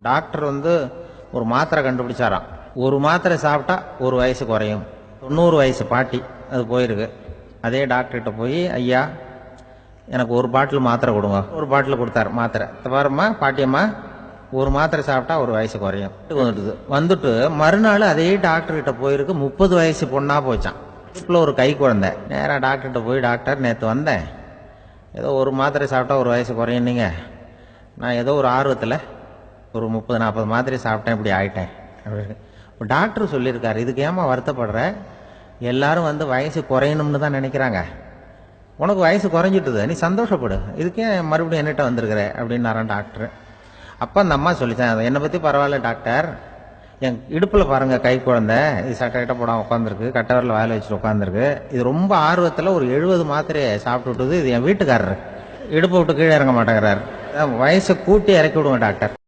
Doctor ஒரு மாத்திரை கண்டுபிடிச்சாராம். ஒரு மாத்திரை சாப்பிட்டா ஒரு வயசு குறையும். 90 வயசு பாட்டி அது போயிருக்கு. அதே டாக்டர்கிட்ட போய், ஐயா எனக்கு ஒரு பாட்டில் மாத்திரை கொடுங்க. ஒரு பாட்டில் கொடுத்தாரு மாத்திரை. பாரும்மா பாட்டியம்மா, ஒரு மாத்திரை சாப்பிட்டா ஒரு வயசு குறையும். வந்துட்டு மறுநாள் அதே டாக்டர்கிட்ட போயிருக்கு. 30 வயசு பொண்ணா போச்சான். இப்போ ஒரு கை குழந்தை நேராக டாக்டர்கிட்ட போய், டாக்டர் நேற்று வந்தேன், ஏதோ ஒரு மாத்திரை சாப்பிட்டா ஒரு வயசு குறையும், நீங்கள் நான் ஏதோ ஒரு ஆர்வத்தில் ஒரு 30-40 மாத்திரை சாப்பிட்டேன், இப்படி ஆயிட்டேன் அப்படின்னு. இப்போ டாக்டர் சொல்லியிருக்காரு, இதுக்கு ஏமா வருத்தப்படுற, எல்லாரும் வயசு குறையணும்னு தான் நினைக்கிறாங்க, உனக்கு வயசு குறைஞ்சிட்டுது, நீ சந்தோஷப்படு, இதுக்கே மறுபடியும் என்னிட்ட வந்திருக்கிற அப்படின்னாரான் டாக்டர். அப்போ அந்த அம்மா சொல்லிச்சேன், என்னை பற்றி பரவாயில்ல டாக்டர், என் இடுப்பில் பாருங்கள் கை குழந்தை, இது சட்டை போடாமல் உட்காந்துருக்கு, கட்டவரில் வாயில் வச்சுட்டு உட்காந்துருக்கு, இது ரொம்ப ஆர்வத்தில் ஒரு 70 மாத்திரையை சாப்பிட்டு விட்டுது, இது என் வீட்டுக்காரரு, இடுப்பை விட்டு கீழே இறங்க மாட்டேங்கிறார், வயசை கூட்டி இறக்கி விடுங்க டாக்டர்.